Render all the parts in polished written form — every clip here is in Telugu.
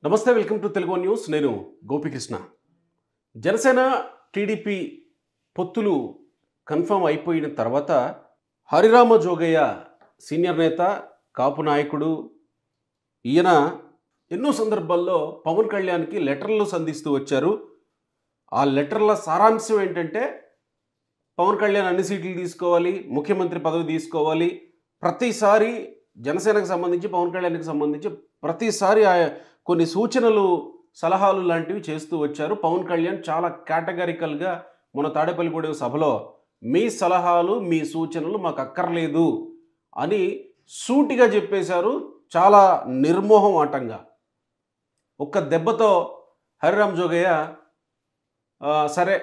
నమస్తే, వెల్కమ్ టు తెలుగు న్యూస్. నేను గోపికృష్ణ. జనసేన టీడీపీ పొత్తులు కన్ఫర్మ్ అయిపోయిన తర్వాత హరిరామ జోగయ్య సీనియర్ నేత, కాపు నాయకుడు, ఈయన ఎన్నో సందర్భాల్లో పవన్ కళ్యాణ్కి లెటర్లు సంధిస్తూ వచ్చారు. ఆ లెటర్ల సారాంశం ఏంటంటే పవన్ కళ్యాణ్ అన్ని సీట్లు తీసుకోవాలి, ముఖ్యమంత్రి పదవి తీసుకోవాలి. ప్రతిసారి జనసేనకు సంబంధించి, పవన్ కళ్యాణ్కి సంబంధించి ప్రతిసారి కొన్ని సూచనలు, సలహాలు లాంటివి చేస్తూ వచ్చారు. పవన్ కళ్యాణ్ చాలా కేటగారికల్గా మన తాడేపల్లిగూడెం సభలో మీ సలహాలు, మీ సూచనలు మాకు అక్కర్లేదు అని సూటిగా చెప్పేశారు. చాలా నిర్మోహమాటంగా ఒక్క దెబ్బతో హరిరామ్ జోగయ్య సరే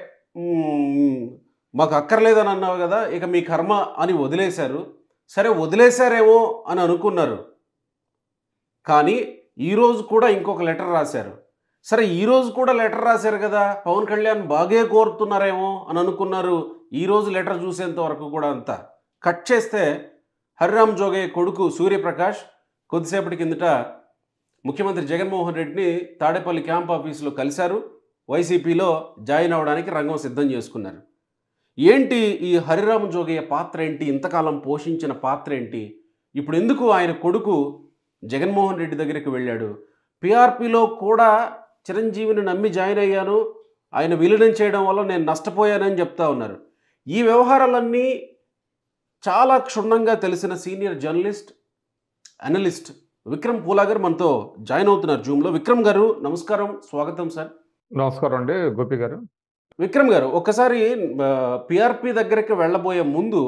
మాకు అక్కర్లేదని అన్నావు కదా, ఇక మీ కర్మ అని వదిలేశారు. సరే వదిలేశారేమో అని అనుకున్నారు, కానీ ఈరోజు కూడా ఇంకొక లెటర్ రాశారు. సరే ఈరోజు కూడా లెటర్ రాశారు కదా, పవన్ కళ్యాణ్ బాగే కోరుతున్నారేమో అని అనుకున్నారు. ఈరోజు లెటర్ చూసేంత వరకు కూడా అంతా కట్ చేస్తే హరిరామ్ జోగయ్య కొడుకు సూర్యప్రకాష్ కొద్దిసేపటి కిందట ముఖ్యమంత్రి జగన్మోహన్ రెడ్డిని తాడేపల్లి క్యాంప్ ఆఫీసులో కలిశారు. వైసీపీలో జాయిన్ అవ్వడానికి రంగం సిద్ధం చేసుకున్నారు. ఏంటి ఈ హరిరామ్ జోగయ్య పాత్ర ఏంటి, ఇంతకాలం పోషించిన పాత్ర ఏంటి, ఇప్పుడు ఎందుకు ఆయన కొడుకు జగన్మోహన్ రెడ్డి దగ్గరికి వెళ్ళాడు? పిఆర్పిలో కూడా చిరంజీవిని నమ్మి జాయిన్ అయ్యాను, ఆయన విలీనం చేయడం వల్ల నేను నష్టపోయానని చెప్తా ఉన్నారు. ఈ వ్యవహారాలన్నీ చాలా క్షుణ్ణంగా తెలిసిన సీనియర్ జర్నలిస్ట్, అనలిస్ట్ విక్రమ్ పూలా గారు మనతో జాయిన్ అవుతున్నారు జూమ్లో. విక్రమ్ గారు నమస్కారం, స్వాగతం సార్. నమస్కారం అండి గోపి గారు. విక్రమ్ గారు, ఒక్కసారి పిఆర్పి దగ్గరికి వెళ్ళబోయే ముందు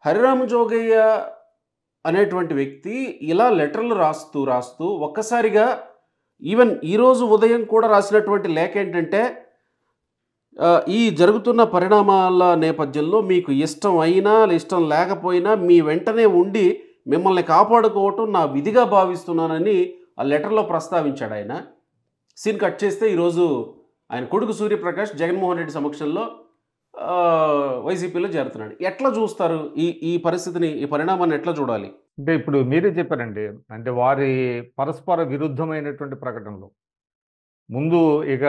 హరిరామ్ జోగయ్య అనేటువంటి వ్యక్తి ఇలా లెటర్లు రాస్తూ ఒక్కసారిగా ఈవెన్ ఈరోజు ఉదయం కూడా రాసినటువంటి లేఖ ఏంటంటే, ఈ జరుగుతున్న పరిణామాల నేపథ్యంలో మీకు ఇష్టం అయినా ఇష్టం లేకపోయినా మీ వెంటనే ఉండి మిమ్మల్ని కాపాడుకోవటం నా విధిగా భావిస్తున్నానని ఆ లెటర్లో ప్రస్తావించాడు ఆయన. సీన్ కట్ చేస్తే ఈరోజు ఆయన కొడుకు సూర్యప్రకాష్ జగన్మోహన్ రెడ్డి సమక్షంలో వైసీపీలో చేరుతున్నాడు. ఎట్లా చూస్తారు ఈ పరిస్థితిని, ఈ పరిణామాన్ని ఎట్లా చూడాలి? అంటే ఇప్పుడు మీరే చెప్పారండి, అంటే వారి పరస్పర విరుద్ధమైనటువంటి ప్రకటనలు. ముందు ఇక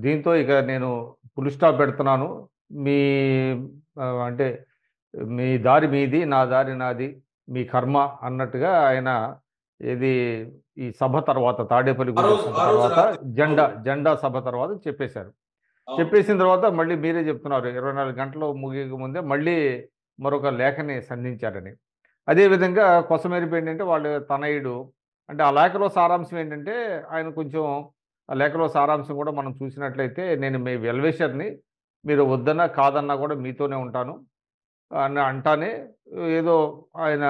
దీంతో ఇక నేను ఫుల్ స్టాప్ పెడుతున్నాను, మీ అంటే మీ దారి మీది, నా దారి నాది, మీ కర్మ అన్నట్టుగా ఆయన ఇది ఈ సభ తర్వాత తాడేపల్లిగూడెం సభ తర్వాత జెండా సభ తర్వాత చెప్పేశారు. చెప్పేసిన తర్వాత మళ్ళీ మీరే చెప్తున్నారు 24 గంటలు ముగియక ముందే మళ్ళీ మరొక లేఖని సంధించారని. అదేవిధంగా కొసమెరుపు ఏంటంటే వాళ్ళు తనయుడు, అంటే ఆ లేఖలో సారాంశం ఏంటంటే ఆయన కొంచెం ఆ లేఖలో సారాంశం కూడా మనం చూసినట్లయితే, నేను మీ వెల్విషర్ని, మీరు వద్దన్నా కాదన్నా కూడా మీతోనే ఉంటాను అని అంటానే ఏదో ఆయన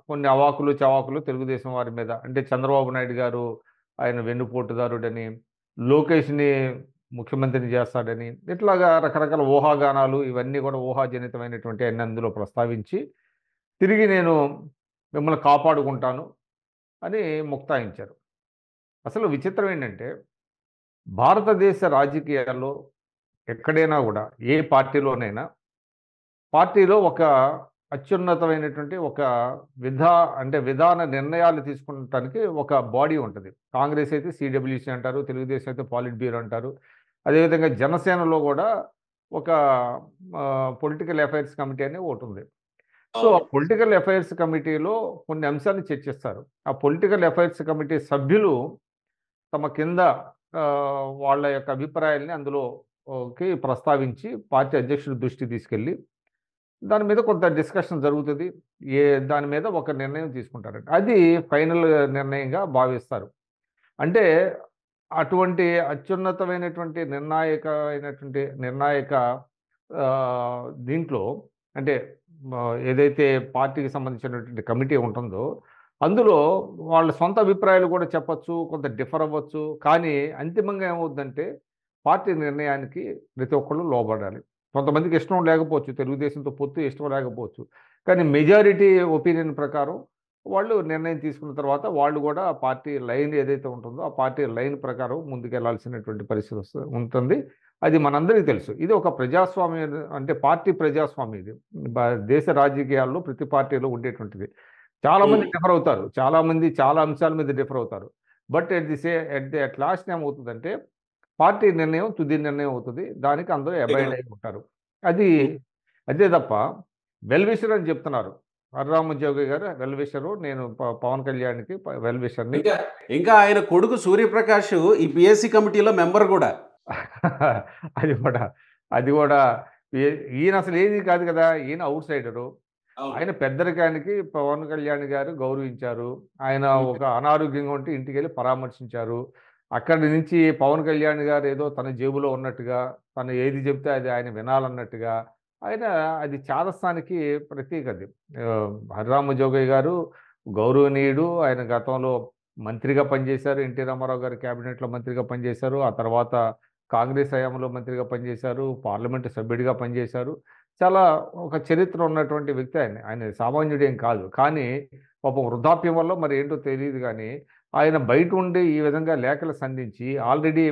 కొన్ని అవాకులు చవాకులు తెలుగుదేశం వారి మీద, అంటే చంద్రబాబు నాయుడు గారు ఆయన వెన్నుపోటుదారుడని, లోకేష్ని ముఖ్యమంత్రిని చేస్తాడని, ఇట్లాగా రకరకాల ఊహాగానాలు, ఇవన్నీ కూడా ఊహాజనితమైనటువంటి అన్ని అందులో ప్రస్తావించి తిరిగి నేను మిమ్మల్ని కాపాడుకుంటాను అని ముక్తాయించారు. అసలు విచిత్రం ఏంటంటే, భారతదేశ రాజకీయాల్లో ఎక్కడైనా కూడా ఏ పార్టీలోనైనా పార్టీలో ఒక అత్యున్నతమైనటువంటి ఒక విధాన నిర్ణయాలు తీసుకుంటానికి ఒక బాడీ ఉంటుంది. కాంగ్రెస్ అయితే సిడబ్ల్యూసి అంటారు, తెలుగుదేశం అయితే పాలిట్ బ్యూరో అంటారు. అదేవిధంగా జనసేనలో కూడా ఒక పొలిటికల్ అఫైర్స్ కమిటీ అని ఒకటి ఉంది. సో ఆ పొలిటికల్ అఫైర్స్ కమిటీలో కొన్ని అంశాలు చర్చిస్తారు. ఆ పొలిటికల్ అఫైర్స్ కమిటీ సభ్యులు తమ కింద వాళ్ళ యొక్క అభిప్రాయాల్ని అందులోకి ప్రస్తావించి పార్టీ అధ్యక్షుడి దృష్టికి తీసుకెళ్ళి దాని మీద కొంత డిస్కషన్ జరుగుతుంది. దాని మీద ఒక నిర్ణయం తీసుకుంటారండి. అది ఫైనల్ నిర్ణయంగా భావిస్తారు. అంటే అటువంటి అత్యున్నతమైనటువంటి నిర్ణాయక దీంట్లో, అంటే ఏదైతే పార్టీకి సంబంధించినటువంటి కమిటీ ఉంటుందో అందులో వాళ్ళ సొంత అభిప్రాయాలు కూడా చెప్పచ్చు, కొంత డిఫర్ అవ్వచ్చు. కానీ అంతిమంగా ఏమవుతుందంటే పార్టీ నిర్ణయానికి ప్రతి ఒక్కళ్ళు లోబడాలి. కొంతమందికి ఇష్టం లేకపోవచ్చు, తెలుగుదేశంతో పొత్తు ఇష్టం లేకపోవచ్చు, కానీ మెజారిటీ ఒపీనియన్ ప్రకారం వాళ్ళు నిర్ణయం తీసుకున్న తర్వాత వాళ్ళు కూడా పార్టీ లైన్ ఏదైతే ఉంటుందో ఆ పార్టీ లైన్ ప్రకారం ముందుకెళ్లాల్సినటువంటి పరిస్థితి ఉంటుంది. అది మనందరికీ తెలుసు. ఇది ఒక ప్రజాస్వామ్యం, అంటే పార్టీ ప్రజాస్వామ్యం. ఇది దేశ రాజకీయాల్లో ప్రతి పార్టీలో ఉండేటువంటిది. చాలామంది డిఫర్ అవుతారు, చాలామంది చాలా అంశాల మీద డిఫర్ అవుతారు. బట్ అట్ లాస్ట్ ఏమవుతుందంటే పార్టీ నిర్ణయం తుది నిర్ణయం అవుతుంది. దానికి అందరూ అబైడ్ అయి ఉంటారు. అది అదే తప్ప వెల్ విషర్ అని చెప్తున్నారు. హరిరామ జోగి గారు వెల్ విషరు. నేను పవన్ కళ్యాణ్‌కి వెల్ విషర్‌ని. ఇంకా ఇంకా ఆయన కొడుకు సూర్యప్రకాష్ ఈ పిఎస్సి కమిటీలో మెంబర్ కూడా. అది కూడా అది కూడా ఈయన అసలు ఏది కాదు కదా! ఈయన ఔట్ సైడరు. ఆయన పెద్దరికానికి పవన్ కళ్యాణ్ గారు గౌరవించారు. ఆయన ఒక అనారోగ్యంగా ఉంటే ఇంటికెళ్ళి పరామర్శించారు. అక్కడి నుంచి పవన్ కళ్యాణ్ గారు ఏదో తన జేబులో ఉన్నట్టుగా, తను ఏది చెప్తే అది ఆయన వినాలన్నట్టుగా, ఆయన అది చాదస్తానికి ప్రతీక అది. హరిరామ జోగయ్య గారు గౌరవనీయుడు. ఆయన గతంలో మంత్రిగా పనిచేశారు. ఎన్టీ రామారావు గారి క్యాబినెట్‌లో మంత్రిగా పనిచేశారు. ఆ తర్వాత కాంగ్రెస్ హయాంలో మంత్రిగా పనిచేశారు. పార్లమెంటు సభ్యుడిగా పనిచేశారు. చాలా ఒక చరిత్ర ఉన్నటువంటి వ్యక్తి ఆయన. ఆయన సామాన్యుడేం కాదు. కానీ పాపం వృద్ధాప్యం వల్లో మరి ఏంటో తెలీదు గానీ, ఆయన బయటుండి ఈ విధంగా లేఖలు సంధించి ఆల్రెడీ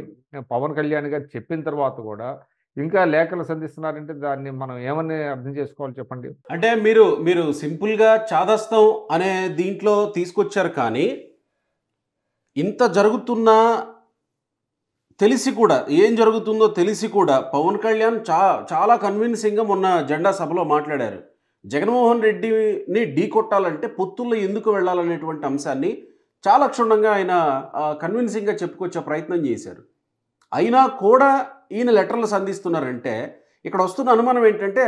పవన్ కళ్యాణ్ గారు చెప్పిన తర్వాత గూడా ఇంకా లేఖలు సంధిస్తున్నారంటే దాన్ని మనం ఏమని అర్థం చేసుకోవాలి చెప్పండి? అంటే మీరు సింపుల్‌గా చాదస్తం అనే దీంట్లో తీసుకొచ్చారు కానీ, ఇంత జరుగుతున్నా తెలిసి కూడా, ఏం జరుగుతుందో తెలిసి కూడా పవన్ కళ్యాణ్ చాలా కన్విన్సింగ్‌గా మొన్న జెండా సభలో మాట్లాడారు. జగన్మోహన్ రెడ్డిని ఢీకొట్టాలంటే పొత్తుల్లో ఎందుకు వెళ్ళాలనేటువంటి అంశాన్ని చాలా క్షుణ్ణంగా ఆయన కన్విన్సింగ్‌గా చెప్పుకొచ్చే ప్రయత్నం చేశారు. అయినా కూడా ఈయన లెటర్లు సంధిస్తున్నారంటే ఇక్కడ వస్తున్న అనుమానం ఏంటంటే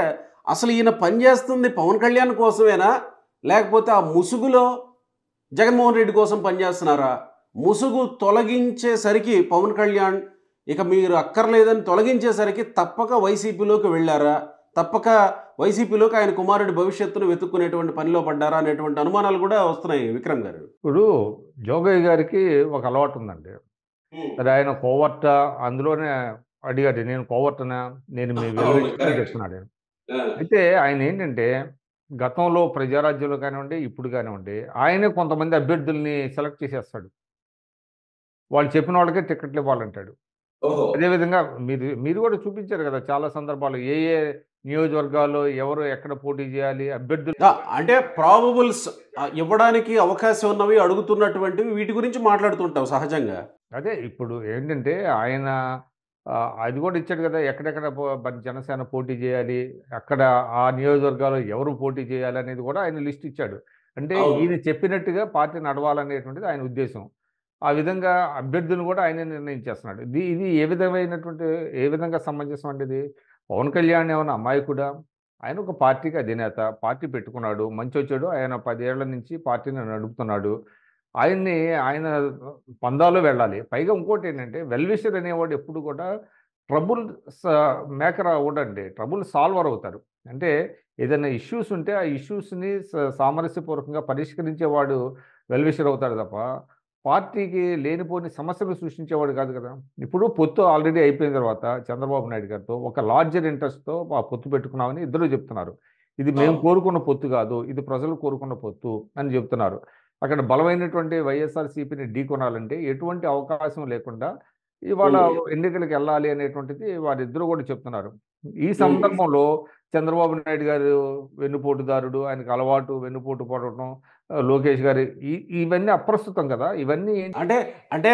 అసలు ఈయన పనిచేస్తుంది పవన్ కళ్యాణ్ కోసమేనా? లేకపోతే ఆ ముసుగులో జగన్మోహన్ రెడ్డి కోసం పనిచేస్తున్నారా? ముసుగు తొలగించేసరికి పవన్ కళ్యాణ్ ఇక మీరు అక్కర్లేదని తొలగించేసరికి తప్పక వైసీపీలోకి వెళ్ళారా? తప్పక వైసీపీలోకి ఆయన కుమారుడి భవిష్యత్తును వెతుక్కునేటువంటి పనిలో పడ్డారా అనేటువంటి అనుమానాలు కూడా వస్తున్నాయి విక్రమ్ గారు. ఇప్పుడు జోగయ్య గారికి ఒక అలవాటు ఉందండి. అది ఆయన కోవర్టా అందులోనే అడిగాడు. నేను కోవర్టనా? నేను మీ వెల్‌విషర్‌ని అని చెప్తున్నాడు ఆయన. అయితే ఆయన ఏంటంటే గతంలో ప్రజారాజ్యంలో కానివ్వండి, ఇప్పుడు కానివ్వండి, ఆయనే కొంతమంది అభ్యర్థుల్ని సెలెక్ట్ చేసేస్తాడు. వాళ్ళు చెప్పిన వాళ్ళకే టికెట్లు ఇవ్వాలంటాడు. అదేవిధంగా మీరు కూడా చూపించారు కదా! చాలా సందర్భాల్లో ఏ ఏ నియోజకవర్గాల్లో ఎవరు ఎక్కడ పోటీ చేయాలి అభ్యర్థులు. అంటే ప్రాబబుల్స్ ఇవ్వడానికి అవకాశం ఉన్నవి అడుగుతున్నటువంటివి వీటి గురించి మాట్లాడుతుంటాం సహజంగా. అదే ఇప్పుడు ఏంటంటే ఆయన అది కూడా ఇచ్చాడు కదా! ఎక్కడెక్కడ మరి జనసేన పోటీ చేయాలి, అక్కడ ఆ నియోజకవర్గాల్లో ఎవరు పోటీ చేయాలి అనేది కూడా ఆయన లిస్ట్ ఇచ్చాడు. అంటే ఈయన చెప్పినట్టుగా పార్టీ నడవాలనేటువంటిది ఆయన ఉద్దేశం. ఆ విధంగా అభ్యర్థులను కూడా ఆయనే నిర్ణయించేస్తున్నాడు. ఇది ఏ విధంగా సమంజసం అండి ఇది? పవన్ కళ్యాణ్ ఏమన్నా అమాయకుడా? ఆయన ఒక పార్టీకి అధినేత. పార్టీ పెట్టుకున్నాడు. మంచో చెడో ఆయన 10 ఏళ్ల నుంచి పార్టీని నడుపుతున్నాడు. ఆయన పందాలో వెళ్ళాలి. పైగా ఇంకోటేంటంటే వెల్ విషర్ అనేవాడు ఎప్పుడు కూడా ట్రబుల్ స మేకర్ అవ్వడండి. ట్రబుల్ సాల్వర్ అవుతారు. అంటే ఏదైనా ఇష్యూస్ ఉంటే ఆ ఇష్యూస్‌ని సామరస్యపూర్వకంగా పరిష్కరించేవాడు వెల్ విషర్ అవుతాడు తప్ప, పార్టీకి లేనిపోని సమస్యలు సృష్టించేవాడు కాదు కదా! ఇప్పుడు పొత్తు ఆల్రెడీ అయిపోయిన తర్వాత చంద్రబాబు నాయుడు గారితో ఒక లార్జర్ ఇంట్రెస్ట్‌తో ఆ పొత్తు పెట్టుకున్నామని ఇద్దరు చెప్తున్నారు. ఇది మేము కోరుకున్న పొత్తు కాదు. ఇది ప్రజలు కోరుకున్న పొత్తు అని చెప్తున్నారు. అక్కడ బలమైనటువంటి వైఎస్ఆర్‌సీపీని ఢీకొనాలంటే ఎటువంటి అవకాశం లేకుండా ఇవాళ ఎన్నికలకెళ్ళాలి అనేటువంటిది వారిద్దరూ కూడా చెప్తున్నారు. ఈ సందర్భంలో చంద్రబాబు నాయుడు గారు వెన్నుపోటుదారుడు, ఆయనకు అలవాటు వెన్నుపోటు పడటం, లోకేష్ గారు ఇవన్నీ అప్రస్తుతం కదా! ఇవన్నీ అంటే అంటే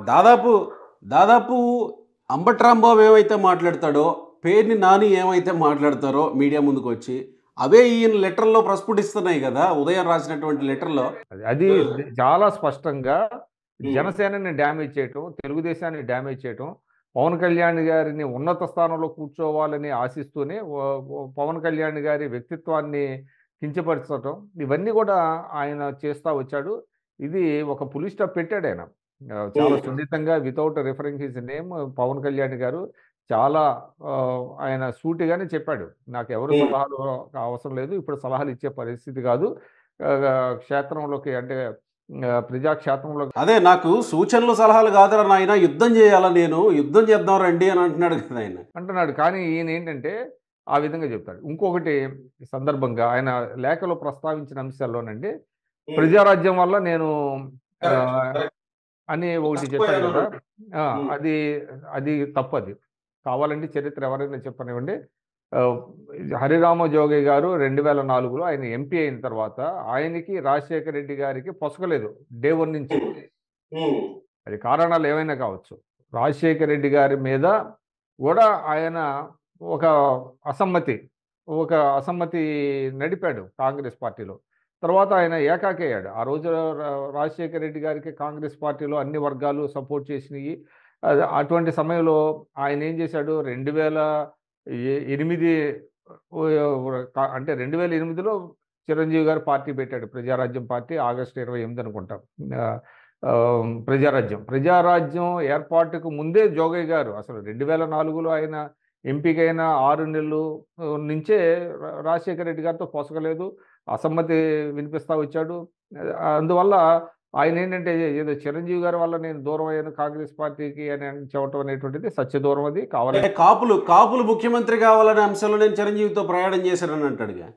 దాదాపు దాదాపు అంబటి రాంబాబు ఏమైతే మాట్లాడతాడో, పేర్ని నాని ఏమైతే మాట్లాడతారో మీడియా ముందుకొచ్చి, అవే ఈయన లెటర్‌లో ప్రస్ఫుటిస్తున్నాయి కదా! ఉదయం రాసినటువంటి లెటర్‌లో. అది చాలా స్పష్టంగా జనసేనని డ్యామేజ్ చేయటం, తెలుగుదేశాన్ని డ్యామేజ్ చేయటం, పవన్ కళ్యాణ్ గారిని ఉన్నత స్థానంలో కూర్చోవాలని ఆశిస్తూనే పవన్ కళ్యాణ్ గారి వ్యక్తిత్వాన్ని కించపరచటం, ఇవన్నీ కూడా ఆయన చేస్తా వచ్చాడు. ఇది ఒక ఫుల్ స్టాప్ పెట్టాడాయన. చాలా సున్నితంగా without referring his name Pawan Kalyan garu చాలా ఆయన సూటిగానే చెప్పాడు. నాకెవరు సలహాలు అవసరం లేదు. ఇప్పుడు సలహాలు ఇచ్చే పరిస్థితి కాదు. క్షేత్రంలోకి అంటే ప్రజాక్షేత్రంలో అదే నాకు సూచనలు సలహాలు కాదురా నాయన యుద్ధం చేయాలా నేను యుద్ధం చేద్దాం రండి అని అంటున్నాడు కదా ఆయన. అంటున్నాడు. కానీ ఈయన ఏంటంటే ఆ విధంగా చెప్తాడు. ఇంకొకటి సందర్భంగా ఆయన లేఖలో ప్రస్తావించిన అంశాల్లోనండి ప్రజారాజ్యం వల్ల నేను అని ఒకటి చెప్పాడు కదా! అది అది తప్పది. కావాలంటే చరిత్ర ఎవరైనా చెప్పనివ్వండి. హరిరామ జోగయ్య గారు 2004లో ఆయన ఎంపీ అయిన తర్వాత ఆయనకి రాజశేఖర రెడ్డి గారికి పొసగలేదు డే 1 నుంచి. అది కారణాలు ఏమైనా కావచ్చు. రాజశేఖర రెడ్డి గారి మీద కూడా ఆయన ఒక అసమ్మతి ఒక అసమ్మతి నడిపాడు కాంగ్రెస్ పార్టీలో. తర్వాత ఆయన ఏకాకి అయ్యాడు. ఆ రోజు రాజశేఖర రెడ్డి గారికి కాంగ్రెస్ పార్టీలో అన్ని వర్గాలు సపోర్ట్ చేసినయి. అటువంటి సమయంలో ఆయన ఏం చేశాడు 2008 అంటే 2008లో చిరంజీవి గారు పార్టీ పెట్టాడు. ప్రజారాజ్యం పార్టీ ఆగస్టు 28 అనుకుంటా. ఆహ్, ప్రజారాజ్యం ఏర్పాటుకు ముందే జోగయ్య గారు అసలు 2004లో ఆయన ఎంపికైన 6 నెలలు నుంచే రాజశేఖర రెడ్డి గారితో పొసగలేదు. అసమ్మతి వినిపిస్తా వచ్చాడు. అందువల్ల ఆయనేంటంటే ఏదో చిరంజీవి గారి వల్ల నేను దూరం అయ్యాను కాంగ్రెస్ పార్టీకి అని చెప్పటం అనేటువంటిది సత్యదూరం. అది కావాలని అంటే కాపులు ముఖ్యమంత్రి కావాలనే అంశంలో నేను చిరంజీవితో ప్రయాణం చేశానని అంటాడుగా.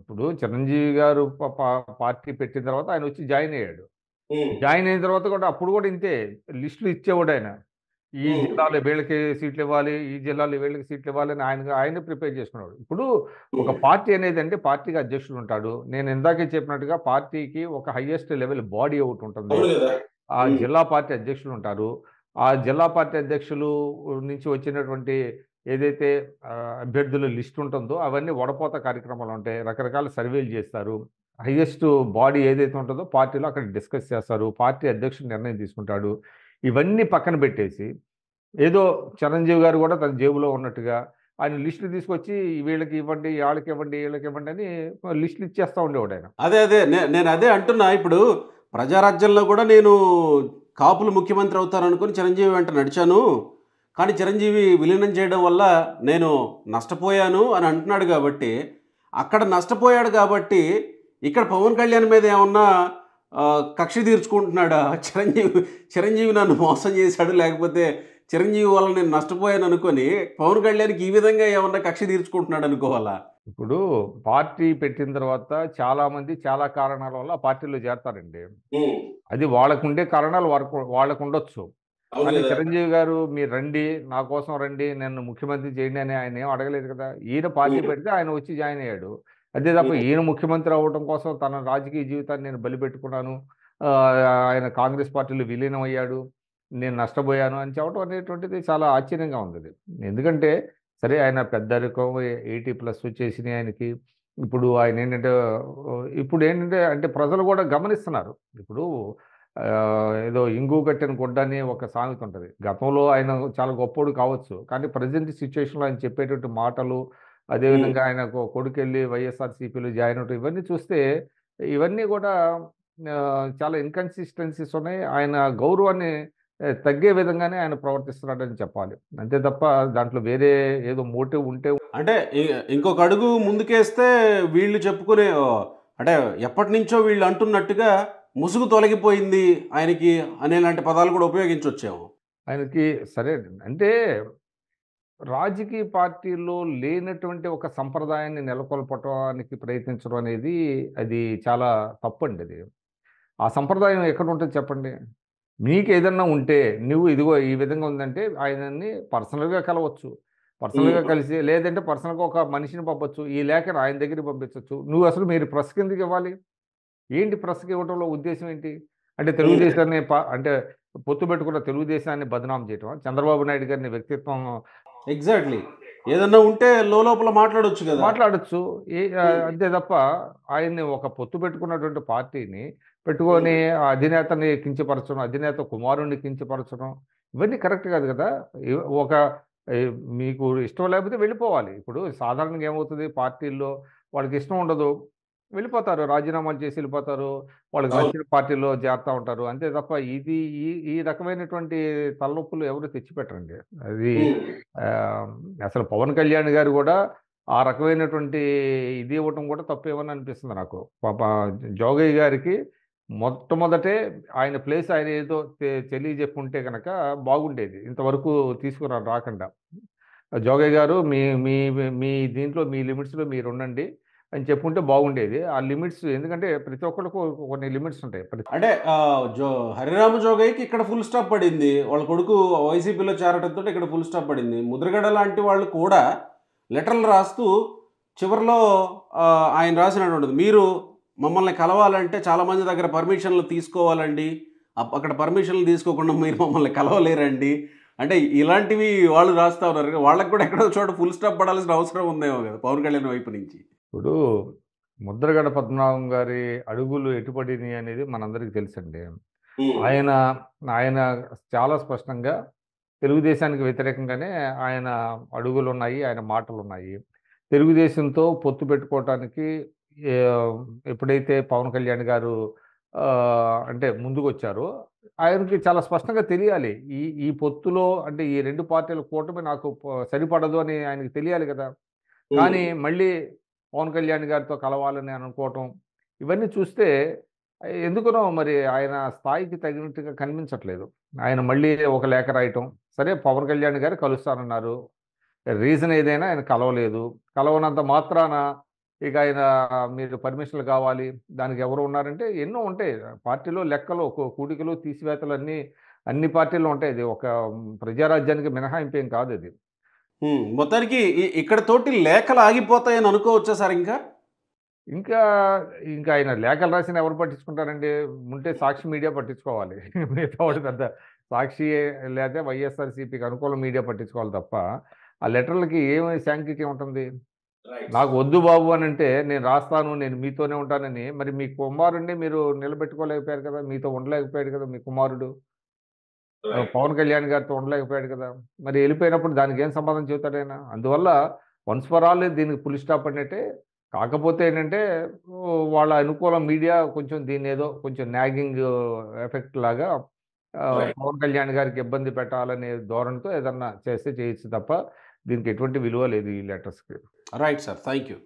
ఇప్పుడు చిరంజీవి గారు పార్టీ పెట్టిన తర్వాత ఆయన వచ్చి జాయిన్ అయ్యాడు. జాయిన్ అయిన తర్వాత కూడా అప్పుడు కూడా ఇంతే లిస్టులు ఇచ్చేవాడు ఆయన. ఈ జిల్లాలో వీళ్ళకి సీట్లు ఇవ్వాలి, ఈ జిల్లాలో వీళ్ళకి సీట్లు ఇవ్వాలి అని ఆయనే ప్రిపేర్ చేసుకున్నాడు. ఇప్పుడు ఒక పార్టీ అనేది అంటే పార్టీకి అధ్యక్షుడు ఉంటాడు. నేను ఇందాకే చెప్పినట్టుగా పార్టీకి ఒక హైయెస్ట్ లెవెల్ బాడీ ఒకటి ఉంటుంది. ఆ జిల్లా పార్టీ అధ్యక్షులు ఉంటారు. ఆ జిల్లా పార్టీ అధ్యక్షులు నుంచి వచ్చినటువంటి ఏదైతే అభ్యర్థుల లిస్ట్ ఉంటుందో అవన్నీ వడపోత కార్యక్రమాలు ఉంటాయి. రకరకాల సర్వేలు చేస్తారు. హైయెస్ట్ బాడీ ఏదైతే ఉంటుందో పార్టీలో అక్కడ డిస్కస్ చేస్తారు. పార్టీ అధ్యక్షుడు నిర్ణయం తీసుకుంటాడు. ఇవన్నీ పక్కన పెట్టేసి ఏదో చిరంజీవి గారు కూడా తన జేబులో ఉన్నట్టుగా ఆయన లిస్టులు తీసుకొచ్చి వీళ్ళకి ఇవ్వండి, వాళ్ళకి ఇవ్వండి, వీళ్ళకి ఇవ్వండి అని లిస్టులు ఇచ్చేస్తూ ఉండేవాడు ఆయన. అదే నేను అదే అంటున్నా. ఇప్పుడు ప్రజారాజ్యంలో కూడా నేను కాపులు ముఖ్యమంత్రి అవుతారనుకుని చిరంజీవి వెంట నడిచాను, కానీ చిరంజీవి విలీనం చేయడం వల్ల నేను నష్టపోయాను అని అంటున్నాడు. కాబట్టి అక్కడ నష్టపోయాడు కాబట్టి ఇక్కడ పవన్ కళ్యాణ్ మీద ఏమన్నా కక్ష తీర్చుకుంటున్నాడా? చిరంజీవి నన్ను మోసం చేశాడు, లేకపోతే చిరంజీవి వల్ల నేను నష్టపోయాను అనుకొని పవన్ కళ్యాణ్కి ఈ విధంగా ఏమన్నా కక్ష తీర్చుకుంటున్నాడు అనుకోవాలా? ఇప్పుడు పార్టీ పెట్టిన తర్వాత చాలామంది చాలా కారణాల వల్ల పార్టీలో చేరతారండి. అది వాళ్ళకుండే కారణాలు వాళ్ళకు ఉండొచ్చు. కానీ చిరంజీవి గారు మీరు రండి, నా కోసం రండి, నన్ను ముఖ్యమంత్రి చేయండి అని ఆయన ఏం అడగలేదు కదా. ఈయన పార్టీ పెడితే ఆయన వచ్చి జాయిన్ అయ్యాడు. అదే తప్ప ఈయన ముఖ్యమంత్రి అవ్వడం కోసం తన రాజకీయ జీవితాన్ని నేను బలిపెట్టుకున్నాను, ఆయన కాంగ్రెస్ పార్టీలో విలీనం అయ్యాడు, నేను నష్టపోయాను అని చెప్పడం అనేటువంటిది చాలా ఆశ్చర్యంగా ఉంది అది. ఎందుకంటే సరే ఆయన పెద్దరికం 80+ వచ్చేసినాయి ఆయనకి. ఇప్పుడు ఆయన ఏంటంటే అంటే ప్రజలు కూడా గమనిస్తున్నారు. ఇప్పుడు ఏదో ఇంగు కట్టిన గుడ్డ అని ఒక సామెత ఉంటుంది. గతంలో ఆయన చాలా గొప్పోడు కావచ్చు. కానీ ప్రెజెంట్ సిచ్యుయేషన్‌లో ఆయన చెప్పేటువంటి మాటలు, అదేవిధంగా ఆయన కొడుకెళ్ళి వైఎస్ఆర్‌సీపీలో జాయిన్ అవ్వటం ఇవన్నీ చూస్తే ఇవన్నీ కూడా చాలా ఇన్‌కన్సిస్టెన్సీస్ ఉన్నాయి. ఆయన గౌరవాన్ని తగ్గే విధంగానే ఆయన ప్రవర్తిస్తున్నాడని చెప్పాలి. అంతే తప్ప దాంట్లో వేరే ఏదో మోటివ్ ఉంటే అంటే ఇంకొక అడుగు ముందుకేస్తే వీళ్ళు చెప్పుకునే అంటే ఎప్పటినుంచో వీళ్ళు అంటున్నట్టుగా ముసుగు తొలగిపోయింది ఆయనకి అనేలాంటి పదాలు కూడా ఉపయోగించొచ్చేమో. ఆయనకి సరే అంటే రాజకీయ పార్టీల్లో లేనటువంటి ఒక సంప్రదాయాన్ని నెలకొల్పటానికి ప్రయత్నించడం అనేది అది చాలా తప్పండి అది. ఆ సంప్రదాయం ఎక్కడుంటది చెప్పండి? నీకేదన్నా ఉంటే నువ్వు ఇదిగో ఈ విధంగా ఉందంటే ఆయనని పర్సనల్‌గా కలవచ్చు. పర్సనల్‌గా కలిసి లేదంటే పర్సనల్‌గా ఒక మనిషిని పంపొచ్చు. ఈ లేఖను ఆయన దగ్గరికి పంపించొచ్చు. మీరు ప్రెస్‌కి ఎందుకు ఇవ్వాలి? ఏంటి ప్రెస్‌కి ఇవ్వటంలో ఉద్దేశ్యం ఏంటి? అంటే తెలుగుదేశాన్ని అంటే పొత్తు పెట్టుకున్న తెలుగుదేశాన్ని బదనాం చేయటమా? చంద్రబాబు నాయుడు గారిని వ్యక్తిత్వం ఎగ్జాక్ట్‌లీ. ఏదన్నా ఉంటే లోలోపల మాట్లాడొచ్చు కదా. మాట్లాడొచ్చు. అంతే తప్ప ఆయన్ని ఒక పొత్తు పెట్టుకున్నటువంటి పార్టీని పెట్టుకొని ఆ అధినేతని కించపరచడం, అధినేత కుమారుడిని కించపరచడం ఇవన్నీ కరెక్ట్ కాదు కదా. ఒక మీకు ఇష్టం లేకపోతే వెళ్ళిపోవాలి. ఇప్పుడు సాధారణంగా ఏమవుతది పార్టీల్లో వాళ్ళకి ఇష్టం ఉండదు. వెళ్ళిపోతారు. రాజీనామాలు చేసి వెళ్ళిపోతారు. వాళ్ళకి నచ్చిన పార్టీలో చేరతా ఉంటారు. అంతే తప్ప ఈ ఈ రకమైనటువంటి తలనొప్పులు ఎవరు తెచ్చిపెట్టరండి. అది అసలు పవన్ కళ్యాణ్ గారు కూడా ఆ రకమైనటువంటి ఇది ఇవ్వటం కూడా తప్పేమని అనిపిస్తుంది నాకు. జోగయ్య గారికి మొట్టమొదటే ఆయన ప్లేస్ ఆయన ఏదో తెలియజెప్పుంటే గనక బాగుండేది. ఇంతవరకు రాకుండా. జోగయ్య గారు మీ మీ మీ దీంట్లో మీ లిమిట్స్‌లో మీరుండండి అని చెప్పుంటే బాగుండేది. ఆ లిమిట్స్ ఎందుకంటే ప్రతి ఒక్కళ్ళకు కొన్ని లిమిట్స్ ఉంటాయి. అంటే హరిరామ జోగయ్యకి ఇక్కడ ఫుల్ స్టాప్ పడింది. వాళ్ళ కొడుకు వైసీపీలో చేరడంతో ఇక్కడ ఫుల్ స్టాప్ పడింది. ముద్రగడ లాంటి వాళ్ళు కూడా లెటర్లు రాస్తూ చివరిలో ఆయన రాసినటువంటిది మీరు మమ్మల్ని కలవాలంటే చాలామంది దగ్గర పర్మిషన్లు తీసుకోవాలండి అక్కడ పర్మిషన్లు తీసుకోకుండా మీరు మమ్మల్ని కలవలేరండి అంటే ఇలాంటివి వాళ్ళు రాస్తా ఉన్నారు కదా, వాళ్ళకి కూడా ఎక్కడో చోట ఫుల్ స్టాప్ పడాల్సిన అవసరం ఉందేమో కదా పవన్ కళ్యాణ్ వైపు నుంచి. ఇప్పుడు ముద్రగడ పద్మనాభం గారి అడుగులు ఎటుపడినాయి అనేది మనందరికీ తెలుసండి. ఆయన ఆయన చాలా స్పష్టంగా తెలుగుదేశానికి వ్యతిరేకంగానే ఆయన అడుగులు ఉన్నాయి, ఆయన మాటలు ఉన్నాయి. తెలుగుదేశంతో పొత్తు పెట్టుకోవటానికి ఎప్పుడైతే పవన్ కళ్యాణ్ గారు అంటే ముందుకొచ్చారో ఆయనకి చాలా స్పష్టంగా తెలియాలి. ఈ ఈ పొత్తులో అంటే ఈ 2 పార్టీల కూటమి నాకు సరిపడదు అని ఆయనకి తెలియాలి కదా! కానీ మళ్ళీ పవన్ కళ్యాణ్ గారితో కలవాలని అనుకోవటం, ఇవన్నీ చూస్తే ఎందుకనో మరి ఆయన స్థాయికి తగినట్టుగా కనిపించట్లేదు. ఆయన మళ్ళీ ఒక లేఖ రాయటం, సరే పవన్ కళ్యాణ్ గారు కలుస్తానన్నారు. రీజన్ ఏదైనా ఆయన కలవలేదు. కలవనంత మాత్రాన ఇక ఆయన మీరు పర్మిషన్‌లు కావాలి, దానికి ఎవరు ఉన్నారంటే ఎన్నో ఉంటాయి. పార్టీలో లెక్కలు, కూడికలు, తీసివేతలు అన్ని పార్టీల్లో ఉంటాయి. ఇది ఒక ప్రజారాజ్యానికి మినహాయింపు ఏం కాదది. మొత్తానికి ఇక్కడితోటి లేఖలు ఆగిపోతాయని అనుకోవచ్చా సార్ ఇంకా? ఇంకా ఇంకా ఆయన లేఖలు రాసినా ఎవరు పట్టించుకుంటారండి? ఉంటే సాక్షి మీడియా పట్టించుకోవాలి. మిగతా వాడు పెద్ద సాక్షి లేతే వైఎస్ఆర్‌సీపీకి అనుకూల మీడియా పట్టించుకోవాలి తప్ప, ఆ లెటర్‌లకి ఏమి సాంఘిక్యం ఉంటుంది? నాకు వద్దు బాబు అనంటే నేను రాస్తాను, నేను మీతోనే ఉంటానని మరి మీ కుమారుడిని మీరు నిలబెట్టుకోలేకపోయారు కదా! మీతో ఉండలేకపోయాడు కదా మీ కుమారుడు. పవన్ కళ్యాణ్ గారితో ఉండలేకపోయాడు కదా! మరి ఎళ్ళిపోయినప్పుడు దానికేం సమాధానం చెబుతాడాయన? అందువల్ల వన్స్ ఫర్ ఆల్ దీనికి ఫుల్ స్టాప్ అన్నట్టే. కాకపోతే ఏంటంటే వాళ్ళ అనుకూల మీడియా కొంచెం దీన్నేదో కొంచెం నాగింగ్ ఎఫెక్ట్ లాగా పవన్ కళ్యాణ్ గారికి ఇబ్బంది పెట్టాలనే ధోరణితో ఏదన్నా చేస్తే చేయొచ్చు తప్ప దీనికి ఎటువంటి విలువ లేదు ఈ లెటర్స్‌కి. Right sir. Thank you.